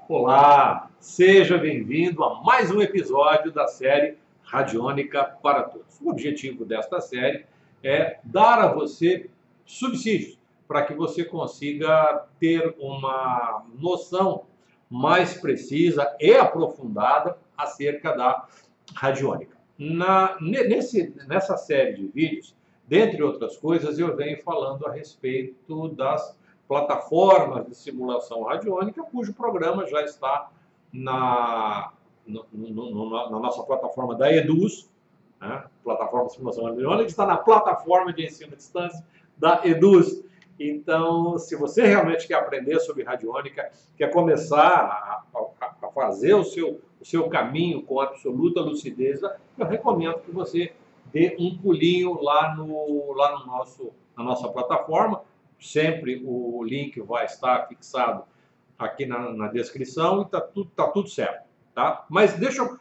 Olá, seja bem-vindo a mais um episódio da série Radiônica para Todos. O objetivo desta série é dar a você subsídios para que você consiga ter uma noção mais precisa e aprofundada acerca da radiônica. Nessa série de vídeos, dentre outras coisas, eu venho falando a respeito das plataformas de simulação radiônica, cujo programa já está na nossa plataforma da Eduz, né? Plataforma de simulação radiônica, está na plataforma de ensino à distância da Eduz. Então, se você realmente quer aprender sobre radiônica, quer começar a fazer o seu caminho com absoluta lucidez, eu recomendo que você dê um pulinho na nossa plataforma. Sempre o link vai estar fixado aqui na descrição e tá tudo certo, tá? Mas deixa eu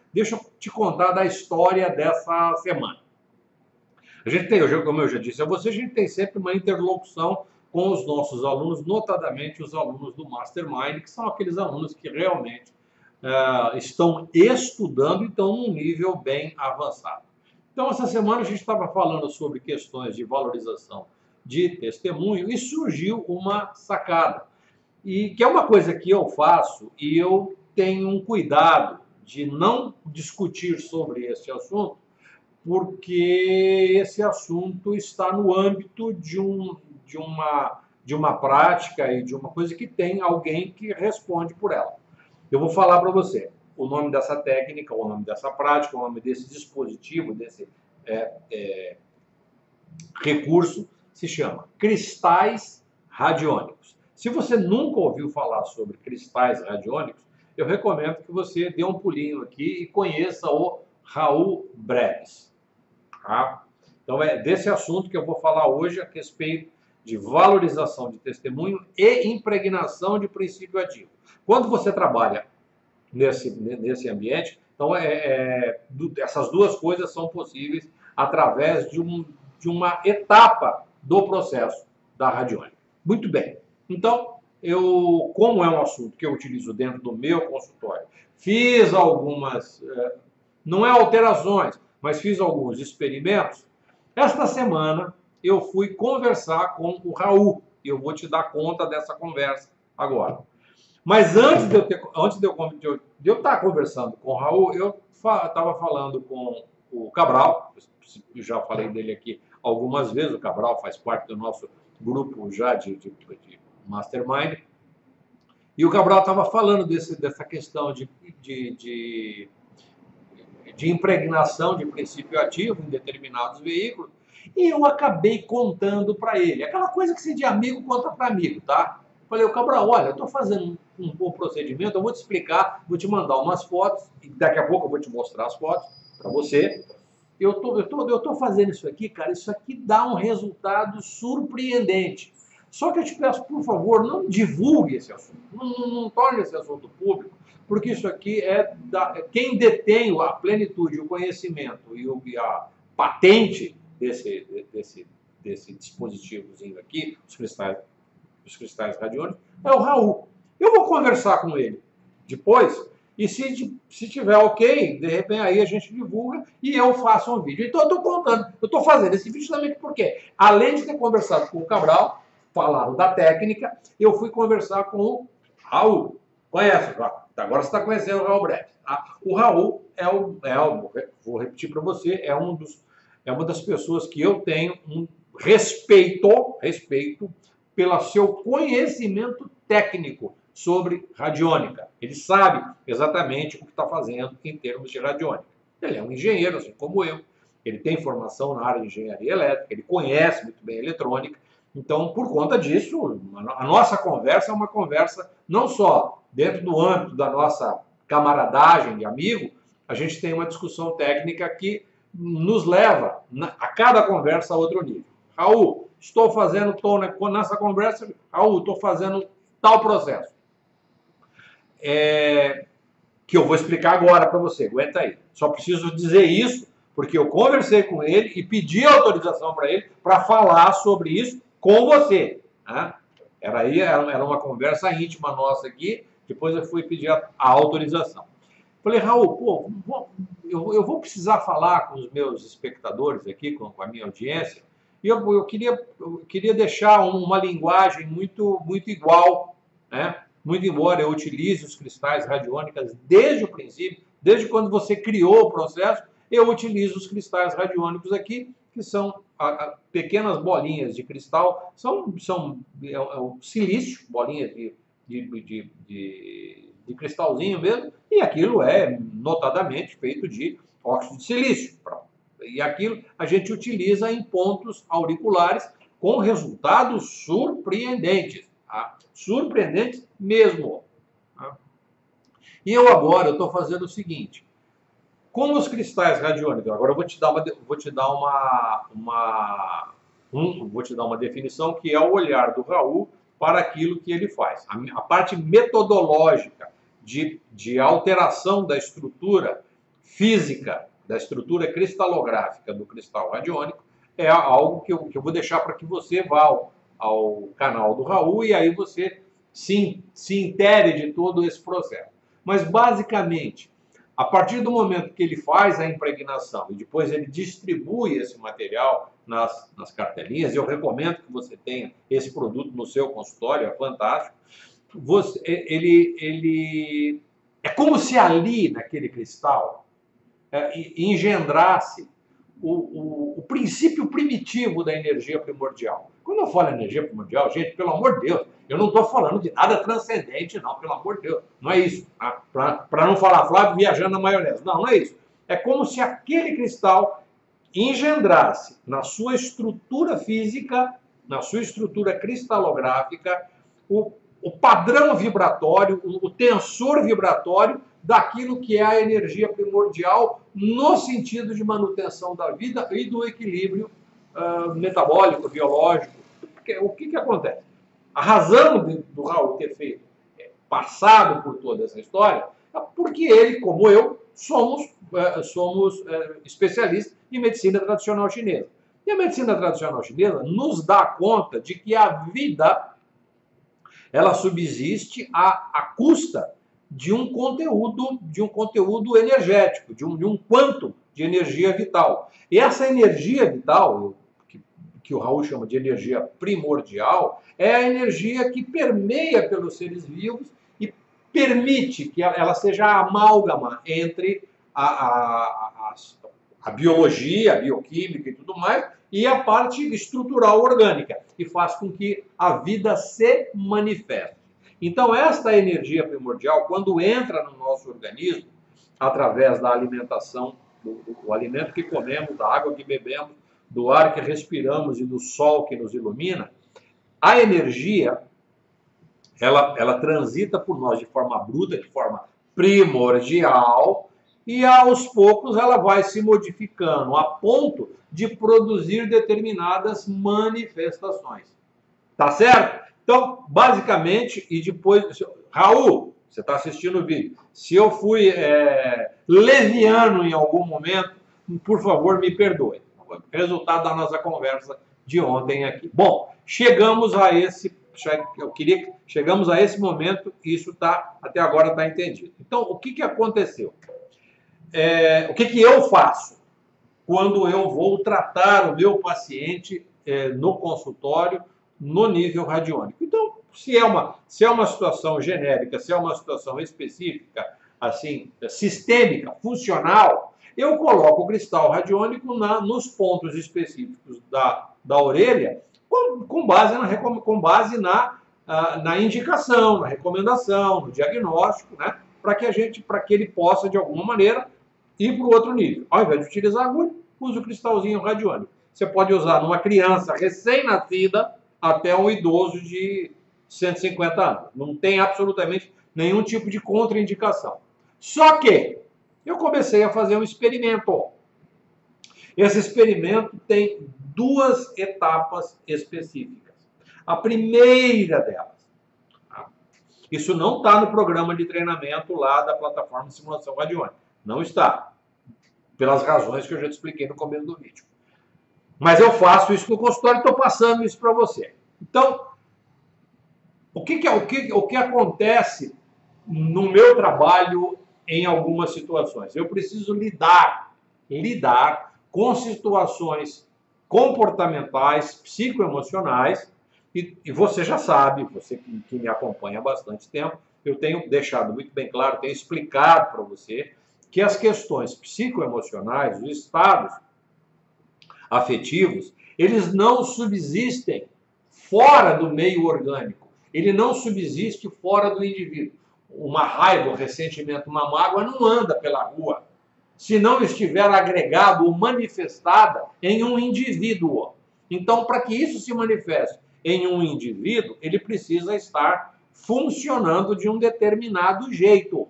te contar da história dessa semana. A gente tem, como eu já disse a você, a gente tem sempre uma interlocução com os nossos alunos, notadamente os alunos do Mastermind, que são aqueles alunos que realmente estão estudando e estão num nível bem avançado. Então, essa semana a gente estava falando sobre questões de valorização de testemunho e surgiu uma sacada, e que é uma coisa que eu faço e eu tenho um cuidado de não discutir sobre esse assunto, porque esse assunto está no âmbito de uma prática e de uma coisa que tem alguém que responde por ela. Eu vou falar para você o nome dessa técnica, o nome dessa prática, o nome desse dispositivo, desse recurso, se chama cristais radiônicos. Se você nunca ouviu falar sobre cristais radiônicos, eu recomendo que você dê um pulinho aqui e conheça o Raul Breves. Tá? Então é desse assunto que eu vou falar hoje, a respeito de valorização de testemunho e impregnação de princípio ativo. Quando você trabalha nesse ambiente, então essas duas coisas são possíveis através de uma etapa do processo da radiônica. Muito bem. Então, como é um assunto que eu utilizo dentro do meu consultório, fiz algumas, não é alterações, mas fiz alguns experimentos. Esta semana eu fui conversar com o Raul, e eu vou te dar conta dessa conversa agora. Mas antes de eu estar conversando com o Raul, eu estava falando com o Cabral, eu já falei dele aqui algumas vezes, o Cabral faz parte do nosso grupo já de Mastermind, e o Cabral estava falando dessa questão de impregnação de princípio ativo em determinados veículos, e eu acabei contando para ele, aquela coisa que você de amigo conta para amigo, tá? Falei, o Cabral, olha, eu estou fazendo um procedimento, eu vou te explicar, vou te mandar umas fotos, e daqui a pouco eu vou te mostrar as fotos para você. Eu tô fazendo isso aqui, cara, isso aqui dá um resultado surpreendente. Só que eu te peço, por favor, não divulgue esse assunto, não torne esse assunto público, porque isso aqui quem detém a plenitude, o conhecimento e a patente desse dispositivozinho aqui, os cristais radiônicos, é o Raul. Eu vou conversar com ele depois, e se tiver ok, de repente aí a gente divulga e eu faço um vídeo. Então eu estou contando, eu estou fazendo esse vídeo justamente porque, além de ter conversado com o Cabral, falado da técnica, eu fui conversar com o Raul. Conhece? Agora você está conhecendo o Raul Breves. O Raul vou repetir para você, é uma das pessoas que eu tenho um respeito pelo seu conhecimento técnico sobre radiônica. Ele sabe exatamente o que está fazendo em termos de radiônica. Ele é um engenheiro, assim como eu. Ele tem formação na área de engenharia elétrica, ele conhece muito bem a eletrônica. Então, por conta disso, a nossa conversa é uma conversa não só dentro do âmbito da nossa camaradagem de amigo, a gente tem uma discussão técnica que nos leva a cada conversa a outro nível. Raul, estou nessa conversa, Raul, estou fazendo tal processo. Que eu vou explicar agora para você, aguenta aí. Só preciso dizer isso, porque eu conversei com ele e pedi autorização para ele para falar sobre isso com você. Né? Era uma conversa íntima nossa aqui, Depois eu fui pedir a autorização. Falei, Raul, pô, eu vou precisar falar com os meus espectadores aqui, com a minha audiência, e eu queria deixar uma linguagem muito igual, né? Muito embora eu utilize os cristais radiônicos desde o princípio, desde quando você criou o processo, eu utilizo os cristais radiônicos aqui, que são pequenas bolinhas de cristal, são o silício, bolinhas de cristalzinho mesmo, e aquilo é notadamente feito de óxido de silício. E aquilo a gente utiliza em pontos auriculares com resultados surpreendentes, tá? Surpreendentes mesmo. Tá? E eu estou fazendo o seguinte, com os cristais radiônicos, agora eu vou te dar uma definição que é o olhar do Raul para aquilo que ele faz. A parte metodológica de alteração da estrutura física, da estrutura cristalográfica do cristal radiônico, é algo que eu vou deixar para que você vá ao canal do Raul e aí você se intere de todo esse processo. Mas, basicamente, a partir do momento que ele faz a impregnação e depois ele distribui esse material nas cartelinhas, eu recomendo que você tenha esse produto no seu consultório, é fantástico. Ele é como se ali, naquele cristal, engendrasse o princípio primitivo da energia primordial. Quando eu falo energia primordial, gente, pelo amor de Deus, eu não estou falando de nada transcendente, não, pelo amor de Deus. Não é isso. Tá? Para não falar Flávio viajando na maionese. Não é isso. É como se aquele cristal engendrasse na sua estrutura física, na sua estrutura cristalográfica, o padrão vibratório, o tensor vibratório daquilo que é a energia primordial no sentido de manutenção da vida e do equilíbrio metabólico, biológico. O que acontece? A razão do Raul ter passado por toda essa história é porque ele, como eu, somos especialistas em medicina tradicional chinesa. E a medicina tradicional chinesa nos dá conta de que a vida ela subsiste à custa de um conteúdo energético, de um quantum de energia vital. E essa energia vital, que o Raul chama de energia primordial, é a energia que permeia pelos seres vivos e permite que ela seja a amálgama entre a biologia, a bioquímica e tudo mais, e a parte estrutural orgânica, que faz com que a vida se manifeste. Então, esta energia primordial, quando entra no nosso organismo, através da alimentação, do alimento que comemos, da água que bebemos, do ar que respiramos e do sol que nos ilumina, a energia, ela transita por nós de forma bruta, de forma primordial, e aos poucos ela vai se modificando a ponto de produzir determinadas manifestações. Tá certo? Então, basicamente, e depois... Raul, você está assistindo o vídeo. Se eu fui leviano em algum momento, por favor, me perdoe. Resultado da nossa conversa de ontem aqui. Bom, chegamos a esse momento e isso até agora está entendido. Então, o que aconteceu? O que eu faço quando eu vou tratar o meu paciente no consultório no nível radiônico? Então, se é uma situação genérica, se é uma situação específica, assim, sistêmica, funcional, eu coloco o cristal radiônico nos pontos específicos da orelha com base na indicação, na recomendação, no diagnóstico, né? Para que ele possa, de alguma maneira, ir para o outro nível. Ao invés de utilizar a agulha, use o cristalzinho radiônico. Você pode usar numa criança recém-nascida até um idoso de 150 anos. Não tem absolutamente nenhum tipo de contraindicação. Só que eu comecei a fazer um experimento. Esse experimento tem duas etapas específicas. A primeira delas, isso não está no programa de treinamento lá da plataforma de simulação radiônica. Não está. Pelas razões que eu já te expliquei no começo do vídeo. Mas eu faço isso no consultório e estou passando isso para você. Então, o que acontece no meu trabalho em algumas situações. Eu preciso lidar com situações comportamentais, psicoemocionais, e você já sabe, você que me acompanha há bastante tempo, eu tenho deixado muito bem claro, tenho explicado para você que as questões psicoemocionais, os estados afetivos, eles não subsistem fora do meio orgânico. Ele não subsiste fora do indivíduo. Uma raiva, um ressentimento, uma mágoa não anda pela rua se não estiver agregado ou manifestada em um indivíduo. Então, para que isso se manifeste em um indivíduo, ele precisa estar funcionando de um determinado jeito.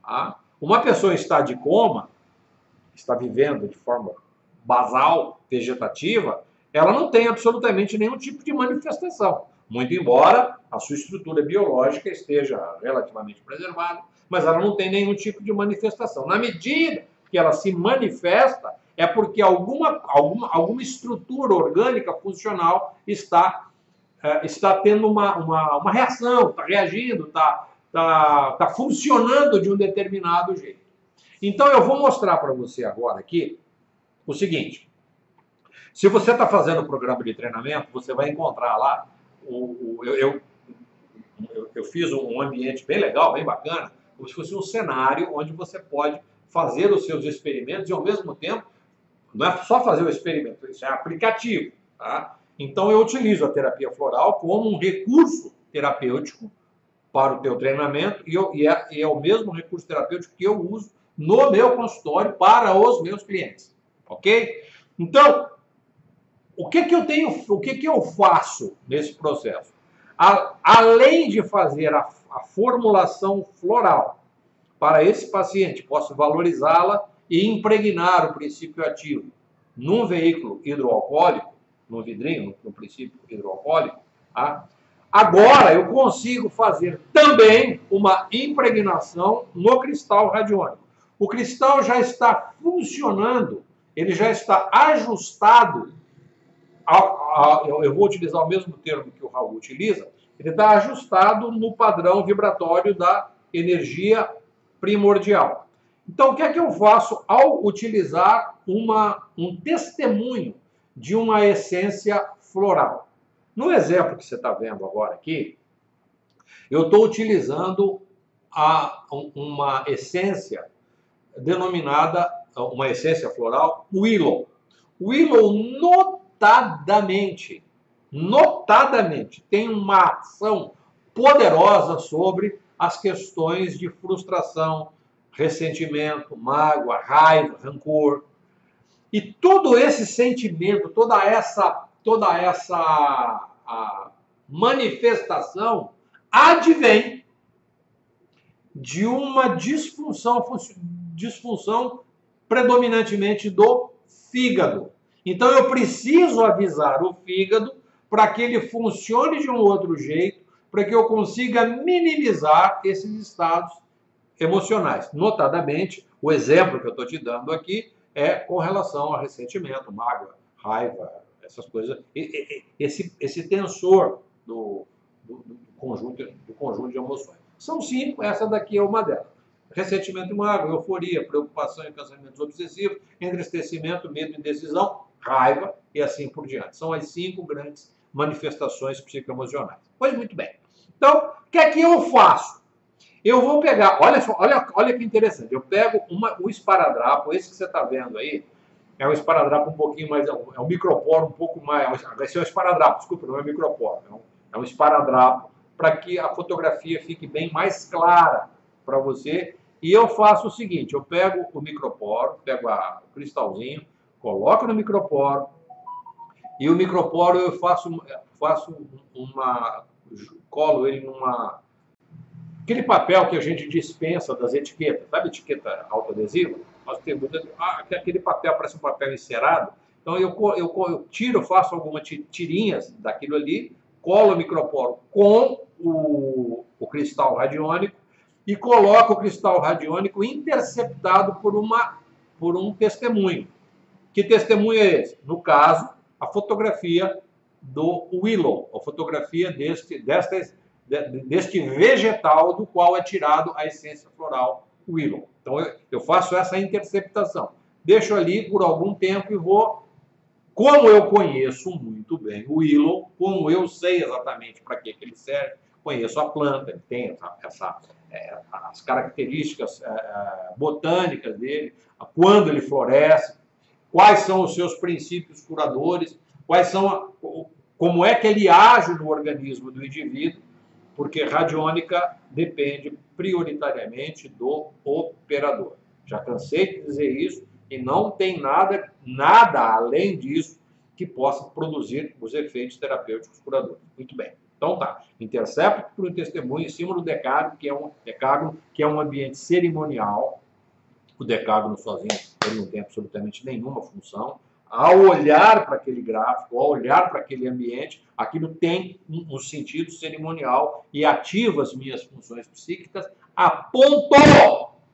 Tá? Uma pessoa está de coma, está vivendo de forma basal, vegetativa, ela não tem absolutamente nenhum tipo de manifestação. Muito embora a sua estrutura biológica esteja relativamente preservada, mas ela não tem nenhum tipo de manifestação. Na medida que ela se manifesta, é porque alguma estrutura orgânica funcional está tendo uma reação, está reagindo, está funcionando de um determinado jeito. Então eu vou mostrar para você agora aqui o seguinte: se você está fazendo o programa de treinamento, você vai encontrar lá, eu fiz um ambiente bem legal, bem bacana, como se fosse um cenário onde você pode fazer os seus experimentos e ao mesmo tempo, não é só fazer o experimento, isso é aplicativo. Tá? Então eu utilizo a terapia floral como um recurso terapêutico para o teu treinamento e é o mesmo recurso terapêutico que eu uso no meu consultório para os meus clientes. Ok? Então, o que eu faço nesse processo? Além de fazer a formulação floral para esse paciente, posso valorizá-la e impregnar o princípio ativo num veículo hidroalcoólico, no vidrinho, no princípio hidroalcoólico. Tá? Agora eu consigo fazer também uma impregnação no cristal radiônico. O cristal já está funcionando, ele já está ajustado. Eu vou utilizar o mesmo termo que o Raul utiliza, ele está ajustado no padrão vibratório da energia primordial. Então, o que é que eu faço ao utilizar um testemunho de uma essência floral? No exemplo que você está vendo agora aqui, eu estou utilizando uma essência denominada, uma essência floral, Willow. Willow notadamente tem uma ação poderosa sobre as questões de frustração, ressentimento, mágoa, raiva, rancor. E todo esse sentimento, toda essa manifestação advém de uma disfunção predominantemente do fígado. Então eu preciso avisar o fígado para que ele funcione de um outro jeito, para que eu consiga minimizar esses estados emocionais. Notadamente, o exemplo que eu estou te dando aqui é com relação a ressentimento, mágoa, raiva, essas coisas, esse tensor do conjunto de emoções. São 5, essa daqui é uma delas. Ressentimento e mágoa, euforia, preocupação e pensamentos obsessivos, entristecimento, medo e indecisão, raiva e assim por diante. São as 5 grandes manifestações psicoemocionais. Pois muito bem. Então, o que é que eu faço? Eu vou pegar, olha que interessante, eu pego o esparadrapo, esse que você está vendo aí, é um esparadrapo um pouquinho mais, é um microporo um pouco mais, vai ser um esparadrapo, desculpa, não é microporo, é um esparadrapo, para que a fotografia fique bem mais clara para você. E eu faço o seguinte, eu pego o microporo, pego o cristalzinho, coloco no microporo, e o microporo eu colo ele aquele papel que a gente dispensa das etiquetas, sabe etiqueta autoadesiva? Nós temos aquele papel, parece um papel encerado. Então eu tiro, faço algumas tirinhas daquilo ali, colo o microporo com o cristal radiônico e coloco o cristal radiônico interceptado por um testemunho. Que testemunho é esse? No caso, a fotografia do Willow, a fotografia deste vegetal do qual é tirado a essência floral willow. Então eu faço essa interceptação. Deixo ali por algum tempo e vou, como eu conheço muito bem o willow, como eu sei exatamente para que ele serve, conheço a planta, ele tem as características botânicas dele, quando ele floresce, quais são os seus princípios curadores, como é que ele age no organismo do indivíduo, porque radiônica depende prioritariamente do operador. Já cansei de dizer isso e não tem nada além disso que possa produzir os efeitos terapêuticos curadores. Muito bem. Então tá. Intercepto por um testemunho em cima do decágono, que é um ambiente cerimonial. O decágono sozinho ele não tem absolutamente nenhuma função. Ao olhar para aquele gráfico, ao olhar para aquele ambiente, aquilo tem um sentido cerimonial e ativa as minhas funções psíquicas a ponto.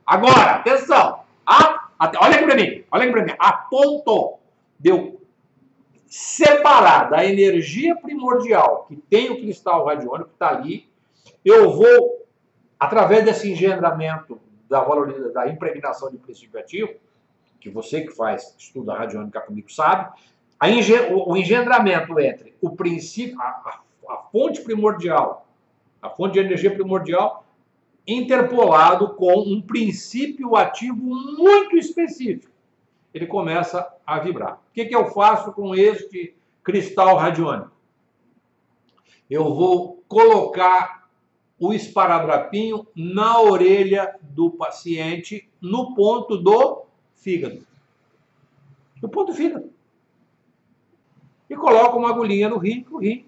Agora, atenção! Olha aqui para mim. A ponto de eu separar da energia primordial que tem o cristal radiônico, que está ali, eu vou, através desse engendramento da impregnação de princípio ativo, que você que estuda radiônica comigo sabe, o engendramento entre o princípio, a fonte primordial, a fonte de energia primordial, interpolado com um princípio ativo muito específico. Ele começa a vibrar. O que eu faço com este cristal radiônico? Eu vou colocar o esparadrapinho na orelha do paciente no ponto do fígado. No ponto do fígado. E coloco uma agulhinha no rim, que o rim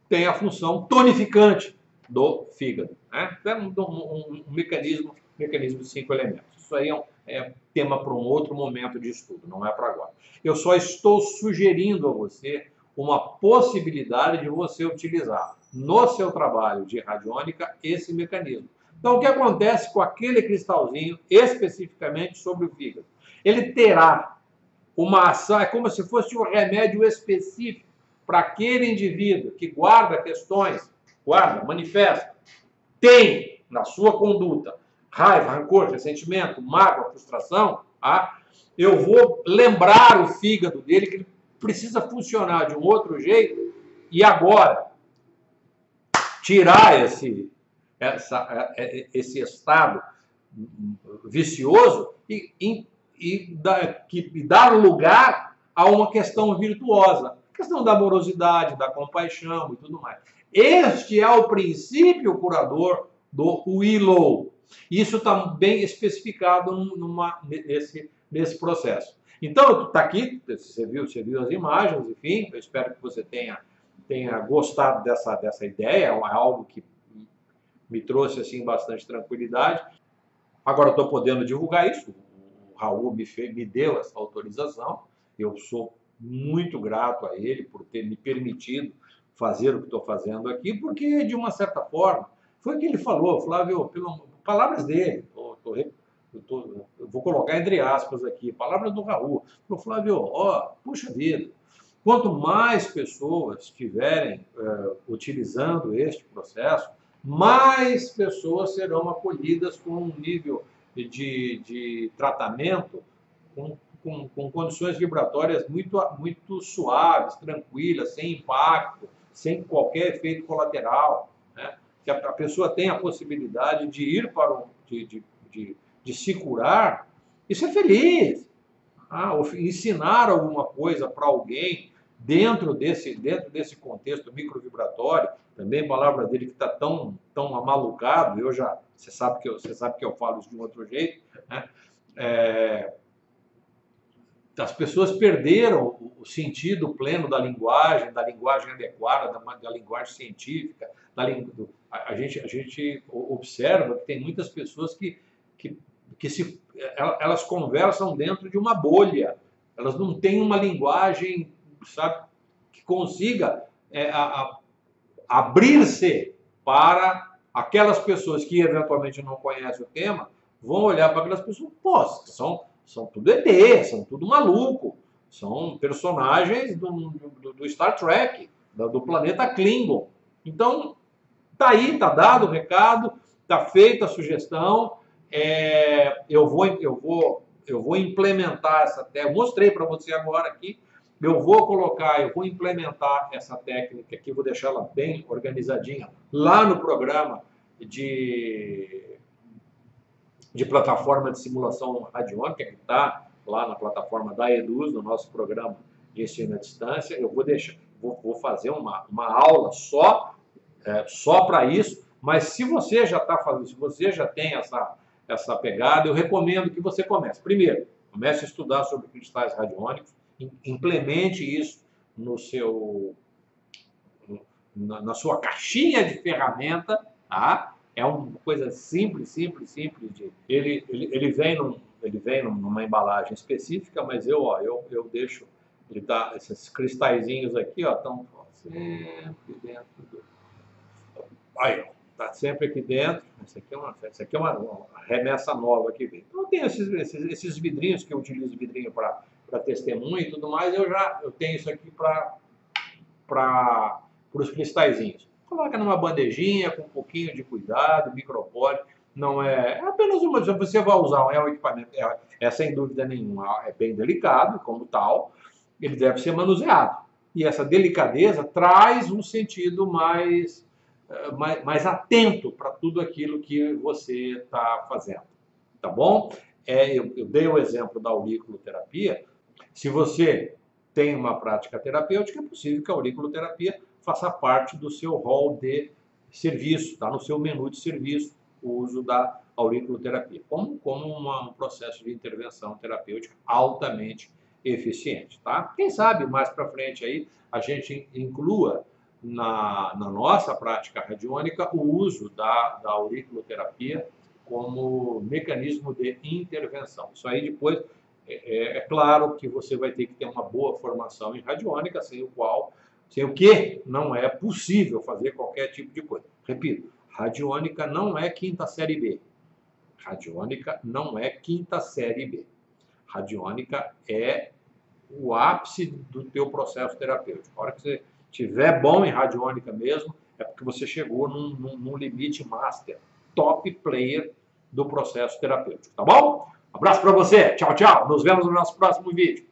tem a função tonificante do fígado. Né? É um mecanismo de 5 elementos. Isso aí é tema para um outro momento de estudo, não é para agora. Eu só estou sugerindo a você uma possibilidade de você utilizar no seu trabalho de radiônica esse mecanismo. Então, o que acontece com aquele cristalzinho, especificamente sobre o fígado? Ele terá uma ação, é como se fosse um remédio específico para aquele indivíduo que guarda questões, manifesta, tem na sua conduta raiva, rancor, ressentimento, mágoa, frustração, eu vou lembrar o fígado dele que ele precisa funcionar de um outro jeito e agora tirar esse estado vicioso e dar lugar a uma questão virtuosa, a questão da amorosidade, da compaixão e tudo mais. Este é o princípio curador do willow. Isso está bem especificado nesse processo. Então, está aqui, você viu as imagens, enfim, eu espero que você tenha gostado dessa ideia, é algo que me trouxe assim, bastante tranquilidade. Agora estou podendo divulgar isso, o Raul me deu essa autorização, eu sou muito grato a ele por ter me permitido fazer o que estou fazendo aqui, porque, de uma certa forma, foi o que ele falou, Flávio, palavras dele, eu vou colocar entre aspas aqui, palavras do Raul, falou, Flávio, puxa vida, quanto mais pessoas estiverem utilizando este processo, mais pessoas serão acolhidas com um nível de tratamento com condições vibratórias muito suaves, tranquilas, sem impacto, sem qualquer efeito colateral, né? Que a pessoa tem a possibilidade de ir para de se curar e ser feliz, ensinar alguma coisa para alguém dentro desse contexto microvibratório, também palavra dele que está tão amalucado, você sabe que eu falo isso de um outro jeito, né? As pessoas perderam o sentido pleno da linguagem adequada, da linguagem científica. A gente observa que tem muitas pessoas que elas conversam dentro de uma bolha. Elas não têm uma linguagem, sabe, que consiga abrir-se para aquelas pessoas que eventualmente não conhecem o tema, vão olhar para aquelas pessoas, são tudo ET, são tudo maluco, são personagens do Star Trek, do planeta Klingon. Então, Tá aí, tá dado o recado, tá feita a sugestão. Eu vou implementar essa técnica. Mostrei para você agora aqui. Eu vou implementar essa técnica aqui, vou deixar ela bem organizadinha lá no programa de plataforma de simulação radiônica, que está lá na plataforma da Eduz, no nosso programa de ensino à distância. Eu vou fazer uma aula só para isso, mas se você já está fazendo, se você já tem essa pegada, eu recomendo que você comece. Primeiro, comece a estudar sobre cristais radiônicos, implemente isso na sua caixinha de ferramenta, tá? É uma coisa simples. Ele vem numa embalagem específica, mas eu deixo ele tá, esses cristalzinhos aqui, ó, estão sempre dentro do. Aí, ó, tá sempre aqui dentro. Essa aqui é uma remessa nova que vem. Então tem esses vidrinhos que eu utilizo vidrinho para testemunha e tudo mais. Eu tenho isso aqui para os cristalzinhos. Coloca numa bandejinha com um pouquinho de cuidado, micropore. Não é apenas uma. Você vai usar um equipamento, sem dúvida nenhuma, é bem delicado, como tal, ele deve ser manuseado. E essa delicadeza traz um sentido mais atento para tudo aquilo que você está fazendo. Tá bom? Eu dei o exemplo da auriculoterapia. Se você tem uma prática terapêutica, é possível que a auriculoterapia faça parte do seu rol de serviço, tá? No seu menu de serviço, o uso da auriculoterapia, como um processo de intervenção terapêutica altamente eficiente, tá? Quem sabe mais para frente aí a gente inclua na nossa prática radiônica o uso da auriculoterapia como mecanismo de intervenção. Isso aí depois é claro que você vai ter que ter uma boa formação em radiônica, sem o que não é possível fazer qualquer tipo de coisa. Repito, radiônica não é quinta série B. Radiônica não é quinta série B. Radiônica é o ápice do teu processo terapêutico. A hora que você estiver bom em radiônica mesmo, é porque você chegou num limite master, top player do processo terapêutico. Tá bom? Um abraço para você. Tchau, tchau. Nos vemos no nosso próximo vídeo.